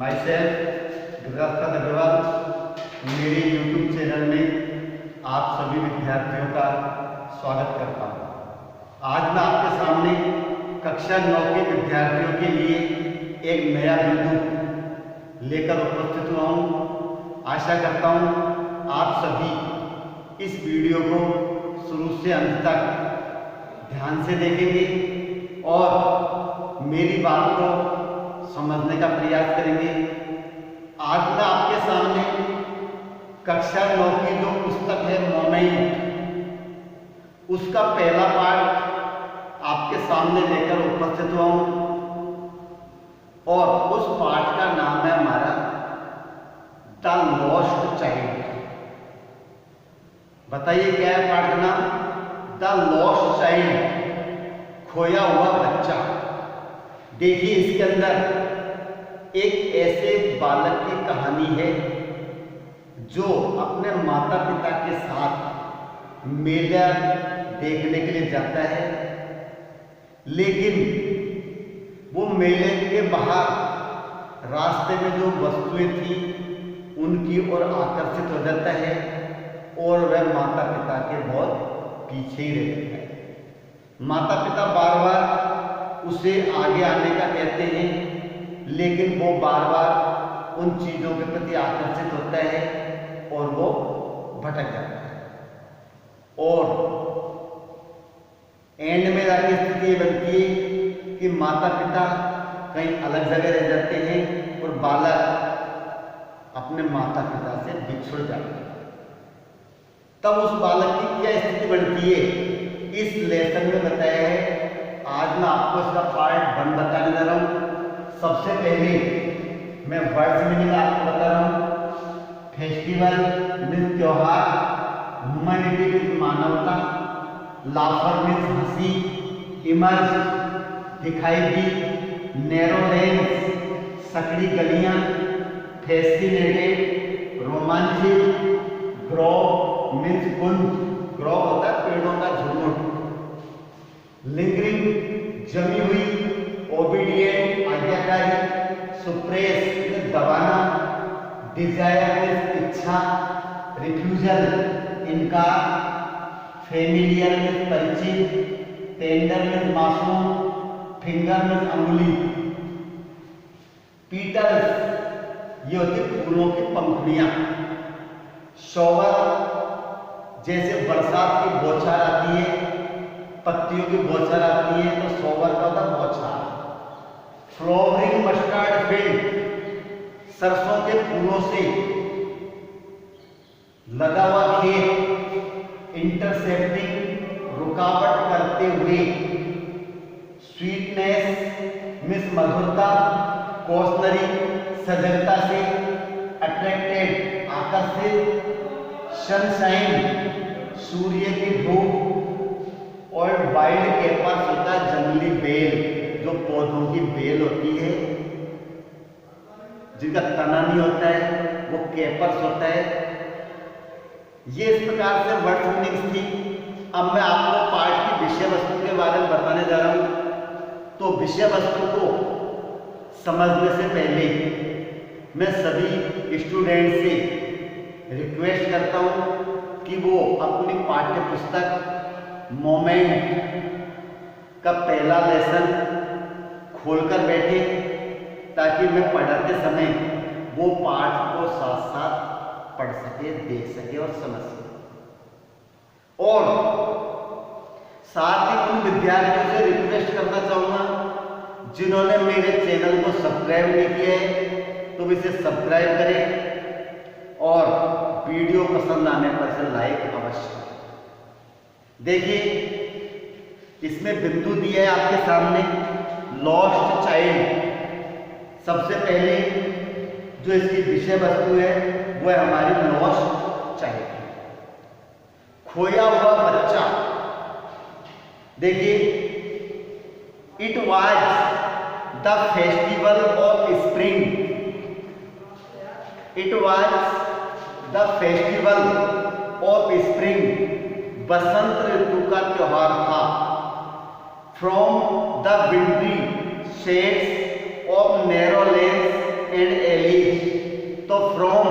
My self Giriraj Agarwal. मेरे YouTube channel में आप सभी विद्यार्थियों का स्वागत करता हूँ। आज मैं आपके सामने कक्षा 9 के विद्यार्थियों के लिए एक नया बिंदु लेकर उपस्थित हुआ हूँ। आशा करता हूँ आप सभी इस वीडियो को शुरू से अंत तक ध्यान से देखेंगे और मेरी बात को समझने का प्रयास करेंगे। आज मैं आपके सामने कक्षा 9 की जो पुस्तक है मोमेंट, उसका पहला पाठ आपके सामने लेकर उपस्थित हुआ हूं और उस पाठ का नाम है हमारा द लॉस्ट चाइल्ड। बताइए क्या है पाठ का नाम? द लॉस्ट चाइल्ड, खोया हुआ बच्चा। देखिए इसके अंदर एक ऐसे बालक की कहानी है जो अपने माता पिता के साथ मेला देखने के लिए जाता है, लेकिन वो मेले के बाहर रास्ते में जो वस्तुएं थी उनकी ओर आकर्षित हो जाता है और वह माता पिता के बहुत पीछे ही रह जाता है। माता पिता बार बार उसे आगे आने का कहते हैं, लेकिन वो बार बार उन चीजों के प्रति आकर्षित होता है और वो भटक जाता है और एंड में जाके स्थिति बनती है कि माता पिता कहीं अलग जगह रह जाते हैं और बालक अपने माता पिता से बिछुड़ जाता है। तब उस बालक की क्या स्थिति बनती है इस लेसन में बताया है। आज मैं आपको इसका पार्ट 1 बताने जा रहा हूँ। सबसे पहले मैं वर्ड्स मीनिंग आपको बता रहा हूँ। फेस्टिवल मीन्स त्योहार, ह्यूमैनिटी मीन्स मानवता, लाफर मीन्स हंसी, इमर्ज दिखाई दी, नैरो लेन्स सकड़ी गलियां, फैसिनेटेड रोमांचित, ग्रो मीन्स कुंज, ग्रो होता है पेड़ों का झुंड, लिंगरिंग जमी हुई, ओबीडिएंट आज्ञाकारी, सुप्रेस दबाना, डिजायर इच्छा, रिफ्यूजल इनकार, फेमिलियर में परिचित, टेंडर में मासूम, फिंगर में अंगुली, पीटल्स ये होती फूलों की पंखुड़ियां, शॉवर जैसे बरसात की बौछार आती है, पत्तियों की बौछार आती है तो शॉवर का होता है बौछार, फ्लावरिंग मस्टर्ड फील्ड सरसों के फूलों से लगा हुआ खेत, इंटरसेप्टिंग रुकावट करते हुए, स्वीटनेस मिस मधुरता, कॉशनरी सजगता से, अट्रैक्टेड आकर्षित, सनशाइन सूर्य की धूप और वाइल्ड कैपर्स होता है जंगली बेल, जो पौधों की बेल होती है जिनका तना नहीं होता है, वो कैपर्स होता है। ये इस प्रकार से वर्ड मीनिंग्स थी। अब मैं आपको पाठ की विषय वस्तु के बारे में बताने जा रहा हूं। तो विषय वस्तु को समझने से पहले मैं सभी स्टूडेंट से रिक्वेस्ट करता हूं कि वो अपनी पाठ्य पुस्तक मोमेंट का पहला लेसन खोलकर बैठे, ताकि मैं पढ़ाते समय वो पाठ को साथ साथ पढ़ सके, देख सके और समझ सके। और साथ ही उन विद्यार्थियों से रिक्वेस्ट करना चाहूंगा जिन्होंने मेरे चैनल को सब्सक्राइब नहीं किया है तो इसे सब्सक्राइब करें और वीडियो पसंद आने पर इसे लाइक अवश्य। देखिए इसमें बिंदु दिया है आपके सामने, लॉस्ट चाइल्ड। सबसे पहले जो इसकी विषय वस्तु है वह हमारी लॉस्ट चाइल्ड, खोया हुआ बच्चा। देखिए it was the festival of spring, it was the festival of spring, बसंत ऋतु का त्योहार था। From the wintry shades of narrow lanes and alleys. तो from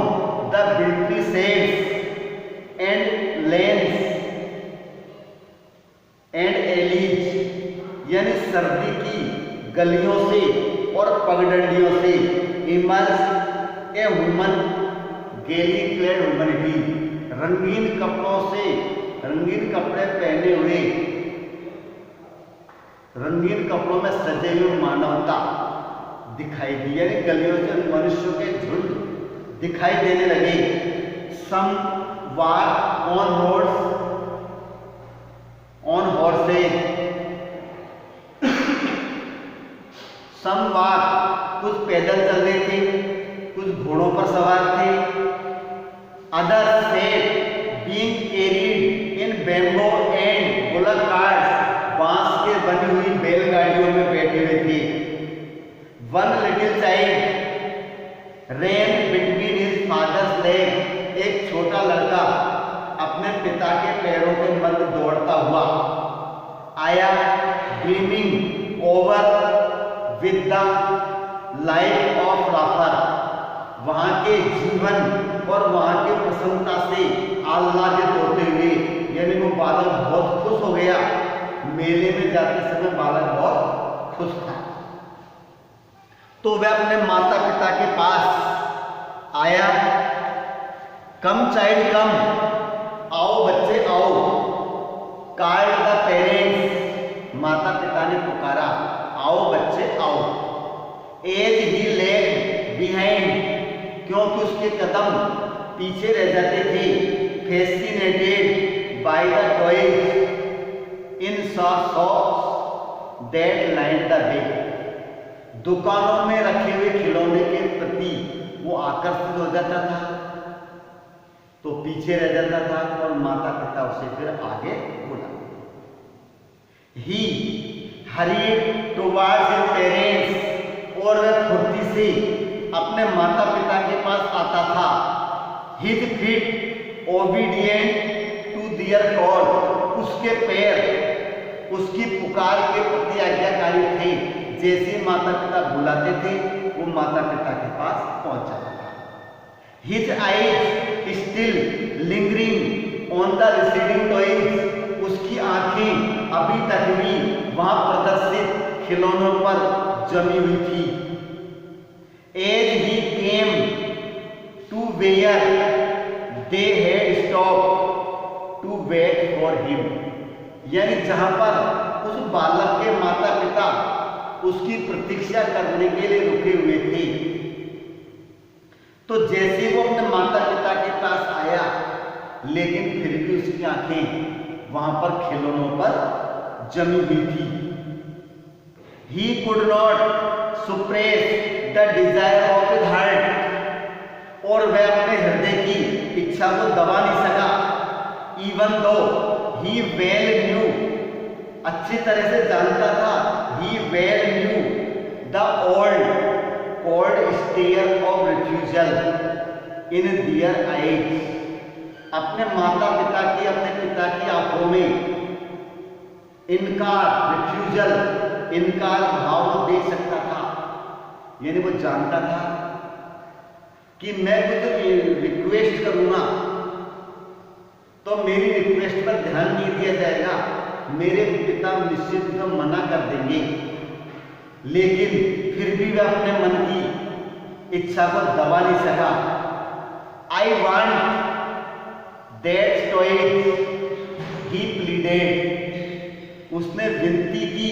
the wintry shades and lanes and alleys, यानी सर्दी की गलियों से और पगडंडियों से emerged a woman gaily clad humanity, रंगीन कपड़ों से, रंगीन कपड़े पहने हुए, रंगीन कपड़ों में सजे हुए मानवता दिखाई दी, यानी गलियों से मनुष्यों के झुंड दिखाई देने लगे। Some walk on roads on horses, some walk कुछ पैदल चल रहे थे, कुछ घोड़ों पर सवार थे। Other set being carried in bamboo and bullock carts, बांस के बनी हुई बैलगाड़ियों में बैठे हुए थे। वन लिटिल चाइल्ड रैन बिटवीन हिज फादर्स लेग, एक छोटा लड़का अपने पिता के पैरों के मध्य दौड़ता हुआ आया। Dreaming over with the life of laughter, वहां के जीवन और वहां की प्रसन्नता से आह्लादित होते हुए, यानी वो बालक बहुत खुश हो गया। मेले में जाते समय बालक बहुत खुश था। तो वह अपने माता पिता के पास आया। कम चाइल्ड कम, आओ बच्चे आओ। कॉल्ड द पेरेंट्स, माता पिता ने पुकारा, आओ बच्चे आओ। एज ही लेग बिहाइंड, क्योंकि उसके कदम पीछे रह जाते थे। Fascinated by the toys in shops that line the way, दुकानों में रखे हुए खिलौने के प्रति वो आकर्षित हो जाता था, तो पीछे रह जाता था और माता पिता उसे फिर आगे बुला। ही हरीड टुवर्ड्स हिज पेरेंट्स, और वह फुर्ती से अपने माता पिता के पास आता था। His feet obedient to their call, उसके पैर उसकी पुकार के प्रति आज्ञाकारी थे। जैसे माता पिता बुलाते थे वो माता पिता के पास पहुंच जाता था। His eyes still lingering on the receding toys, उसकी आंखें अभी तक भी वहां प्रदर्शित खिलौनों पर जमी हुई थी। As he came to where they had stop to wait for him, यानी जहां पर उस बालक के माता पिता उसकी प्रतीक्षा करने के लिए रुके हुए थे, तो जैसे वो अपने माता पिता के पास आया, लेकिन फिर भी उसकी आंखें वहां पर खिलौनों पर जमी हुई थी। He could not suppress the desire of his heart, और वह अपने हृदय की इच्छा को दबा नहीं सका। Even though he well knew, अच्छी तरह से जानता था, he well knew the old cold stare of refusal in their eyes, अपने माता पिता की, अपने पिता की आंखों में इनकार, रिफ्यूजल, इनकार भाव वो देख सकता था। यानी वो जानता था कि मैं कुछ रिक्वेस्ट करूंगा तो मेरी रिक्वेस्ट पर ध्यान नहीं दिया जाएगा, मेरे पिता निश्चित रूप से मना कर देंगे, लेकिन फिर भी वह अपने मन की इच्छा को दबा नहीं सका। I want that toys, he pleaded, उसने विनती की,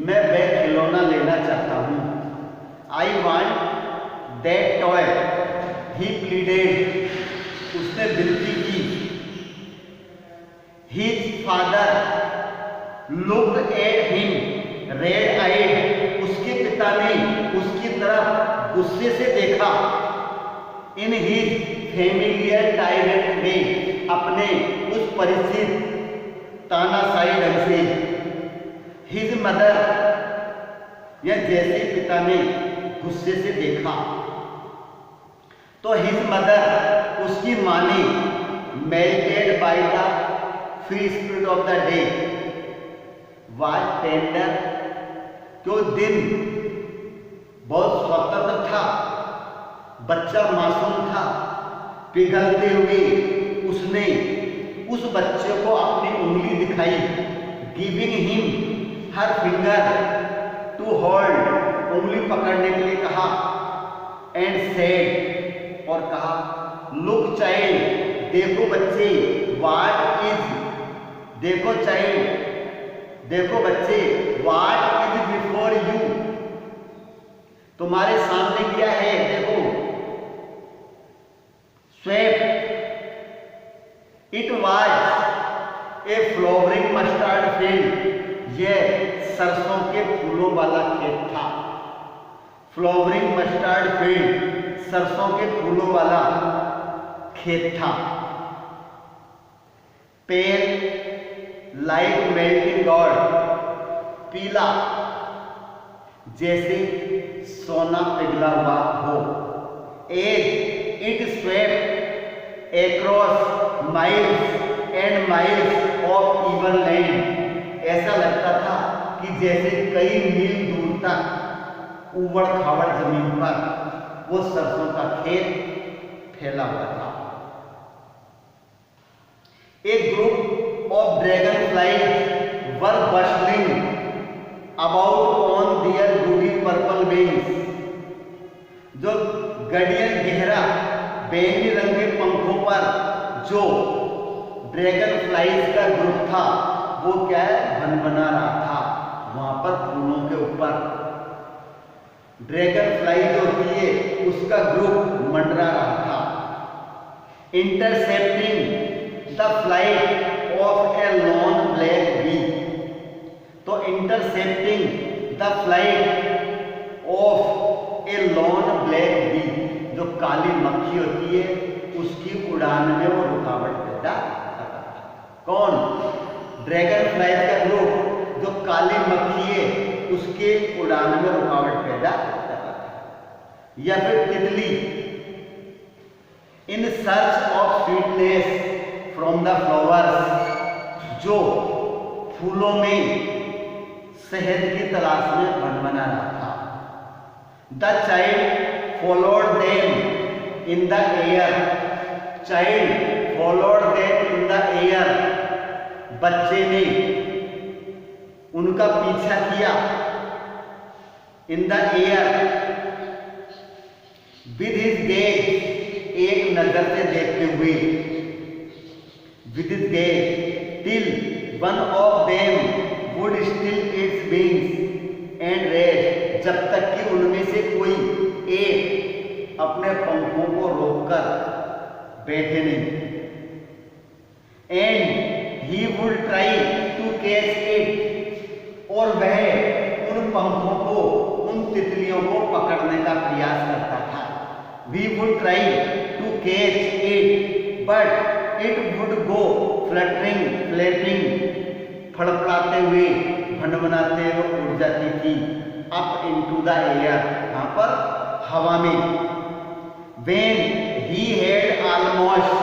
मैं वह खिलौना लेना चाहता हूं। I want that toy, he pleaded, उसने विनती की। His father looked at him red eyed, उसके पिता ने उसकी तरफ गुस्से से देखा। इन हिज फेमिलियर टाइरेंट में, अपने उस परिचित तानाशाही ढंग से। हिज मदर, या जैसे पिता ने गुस्से से देखा तो हिज मदर, उसकी मां ने melted by the free spirit of the day was tender, जो दिन बहुत स्वतंत्र था, बच्चा मासूम था, पिघलते हुए उसने उस बच्चे को अपनी उंगली दिखाई, giving him her finger to hold, उंगली पकड़ने के लिए कहा, एंड सेड, और कहा, लुक चाइल्ड, देखो बच्चे, व्हाट इज, देखो चाइल्ड, देखो बच्चे, व्हाट इज बिफोर यू, तुम्हारे सामने क्या है, देखो, swept, it was a flowering mustard field, यह सरसों के फूलों वाला खेत था। फ्लावरिंग मस्टर्ड फील्ड, सरसों के फूलों वाला खेत था। पेल लाइक मेल्टिंग गॉड, पीला जैसे सोना पिघला हुआ हो। As it swept across miles and miles of even land, ऐसा लगता था कि जैसे कई मील दूर तक उबड़ खाबड़ जमीन पर वो सरसों का खेत फैला हुआ था। एक group of dragon flies were bustling about on their ruby purple wings, जो गडियन गहरा बैंगनी रंग के पंखों पर जो ड्रैगन फ्लाइज का ग्रुप था वो क्या है, भनभना रहा था वहां पर फूलों के ऊपर। ड्रैगन फ्लाई जो होती है उसका ग्रुप मंडरा रहा था। Intercepting the flight of a lone black bee, तो intercepting the flight of a lone black bee, जो काली मक्खी होती है उसकी उड़ान में वो रुकावट पैदा करता था। कौन? ड्रैगन फ्लाई का ग्रुप जो काली मक्खी है उसके उड़ान में रुकावट पैदा करता था। या फिर तितली, in search of sweetness from the flowers, जो फूलों में शहद की तलाश में भनभना रहा था। The child followed them in the air, child followed them in the air, बच्चे ने उनका पीछा किया in the air, with his gaze, एक नजर से देखते हुए, with his gaze, till one of them would still its wings and rest, जब तक कि उनमें से कोई एक अपने पंखों को रोककर बैठे नहीं। And he would try to catch it, और वह उन पंखों को, उन तितलियों को पकड़ने का प्रयास करता था। We would try to catch it but it would go fluttering flapping, फड़फड़ाते हुए, भनभनाते हुए उड़ जाती थी अप इनटू द एयर, यहाँ पर हवा में। When he had almost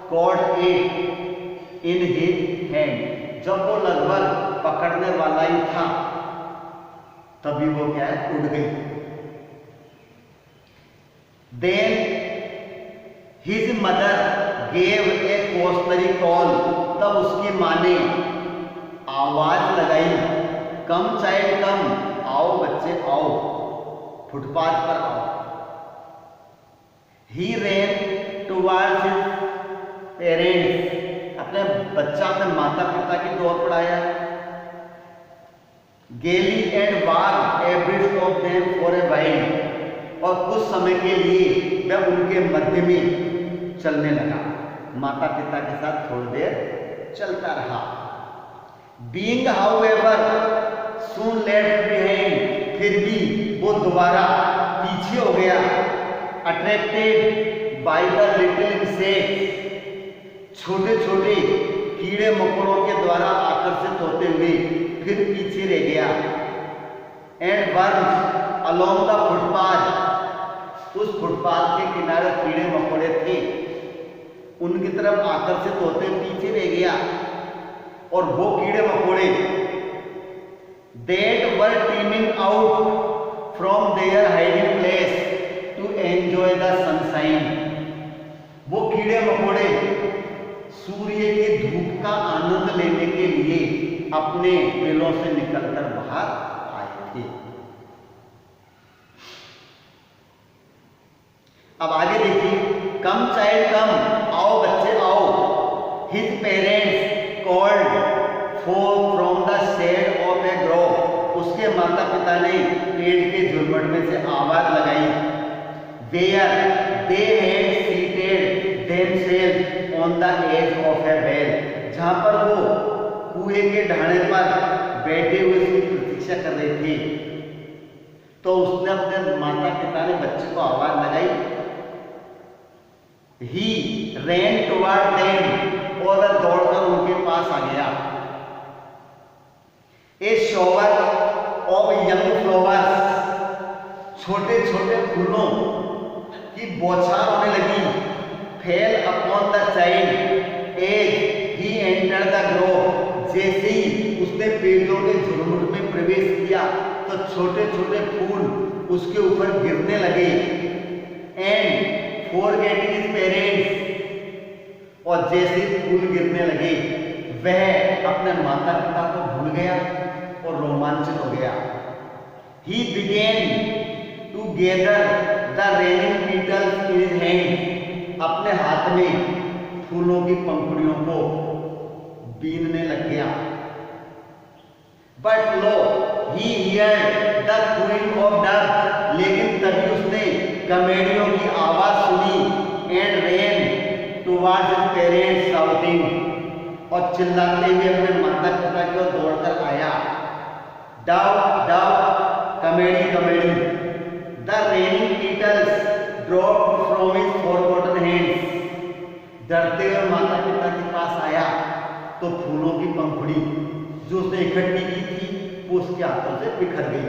caught it in his hand, जब वो लगभग पकड़ने वाला ही था तभी वो क्या है, उड़ गई। Then his mother gave a cautionary call, तब उसकी माँ ने आवाज लगाई, कम चाइल्ड कम, आओ बच्चे आओ, फुटपाथ पर आओ। He ran towards his parents, अपने बच्चा अपने माता पिता की दौड़ पड़ाया। Gaily and walked abreast of them for a while, और कुछ समय के लिए वह उनके मध्य में चलने लगा, माता पिता के साथ थोड़ी देर चलता रहा। Being however soon left behind, फिर भी वो दोबारा पीछे हो गया। Attracted by the little insects, छोटे छोटे कीड़े मकोड़ों के द्वारा आकर्षित होते हुए फिर पीछे रह गया। And worms along the footpath, उस फुटपाथ के किनारे कीड़े मकोड़े थे, उनकी तरफ आकर्षित होते पीछे रह गया। और वो कीड़े मकोड़े that were teeming out from their hiding place to enjoy the sunshine. वो कीड़े मकोड़े सूर्य की धूप का आनंद लेने के लिए अपने बिलों से निकलकर बाहर आए थे। अब आगे देखिए, कम चाइल्ड कम, आओ बच्चे आओ। His parents called from the shade of a grove. उसके माता पिता ने पेड़ के झुरमुट में से आवाज लगाई। Where they had seated themselves on the edge of a well. जहां पर वो कुएं के ढाणे पर बैठे हुए उसकी प्रतीक्षा कर रहे थे, तो उसने अपने माता पिता ने बच्चे को आवाज लगाई। He ran toward them, और वह दौड़कर उनके पास आ गया। A shower of young flowers, छोटे छोटे फूलों की बौछार होने लगी। Fell upon the child as he entered the grove। जैसे ही उसने पेड़ों के झुरमुट में प्रवेश किया तो छोटे छोटे फूल उसके ऊपर गिरने लगे। एंड forgetting his parents, और जैसे फूल गिरने लगे वह अपने माता पिता को भूल गया और रोमांचित हो गया। He began to gather the raining petals in his hand। अपने हाथ में फूलों की पंखुड़ियों को बीनने लग गया। But lo, he heard the cooing of doves। लेकिन तभी उसने कमेड़ियों की आवाज सुनी। And ran towards his parents shouting, और चिल्लाते हुए अपने माता पिता की ओर दौड़कर आया। Dove Dove, Kamedi Kamedi. The raining petals dropped from his forgotten hands। डरते हुए माता पिता के पास आया तो फूलों की पंखुड़ी जो उसने इकट्ठी की थी वो उसके हाथों से बिखर गई।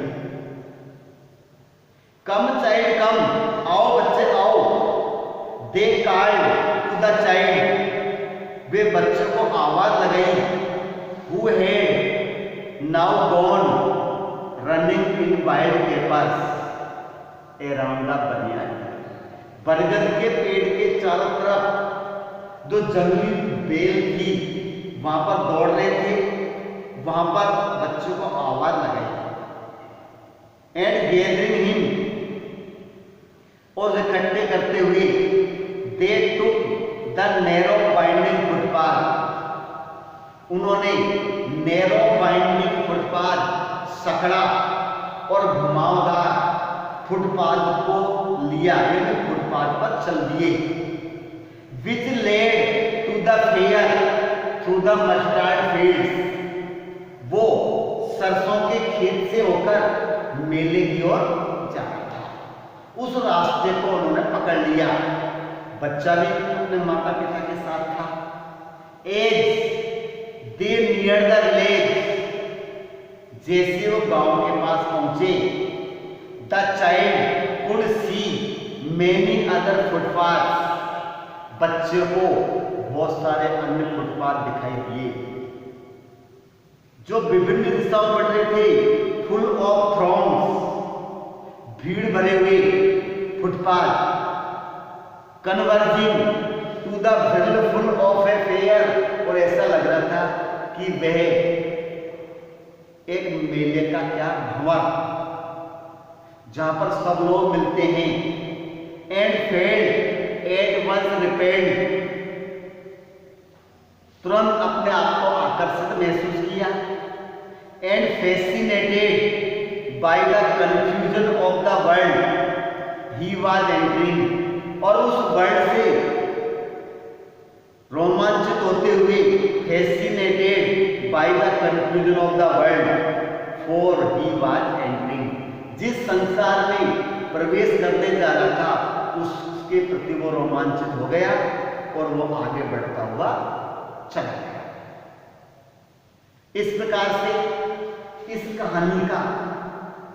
कम चाइल्ड कम, आओ बच्चे आओ। They called to the child. वे बच्चे को आवाज लगाई। Who had now gone running in wild capers around the banyan. बरगद के पेड़ के चारों तरफ जो जंगली बेल थी वहां पर दौड़ रहे थे, वहां पर बच्चों को आवाज लगाई। एंड गैदरिंग हिम, और इकट्ठे करते हुए they took the narrow winding footpath. उन्होंने नैरो वाइंडिंग फुटपाथ, सकड़ा और घुमावदार फुटपाथ को लिया, यानी फुटपाथ पर चल दिए। Which led to the fair through the mustard fields. वो सरसों के खेत से होकर मेले की ओर जा रहा था। उस रास्ते को उन्होंने पकड़ लिया। बच्चा भी अपने माता पिता के साथ था। As they near the village, जैसे वो गांव के पास पहुंचे, the child could see many other footpaths. बच्चे को बहुत सारे अन्य फुटपाथ दिखाई दिए जो विभिन्न दिशाओं बढ़ रहे थे। फुल ऑफ थ्रोन्स, भीड़ भरे हुए footpath. Converging to the full of a fair, और ऐसा लग रहा था कि वह एक मेले का क्या भंवर, जहां पर सब लोग मिलते हैं। And felt at once repelled, तुरंत अपने आप को आकर्षित महसूस किया। And fascinated by the confusion of the world he was entering, और उस वर्ल्ड से रोमांचित होते हुए, fascinated by the confusion of the world for he was entering, जिस संसार में प्रवेश करने जा रहा था उसके प्रति वो रोमांचित हो गया और वो आगे बढ़ता हुआ चला गया। इस प्रकार से इस कहानी का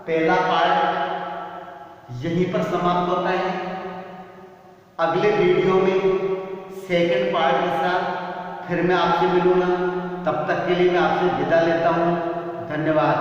पहला पार्ट यहीं पर समाप्त होता है। अगले वीडियो में सेकंड पार्ट के साथ फिर मैं आपसे मिलूंगा। तब तक के लिए मैं आपसे विदा लेता हूं। धन्यवाद।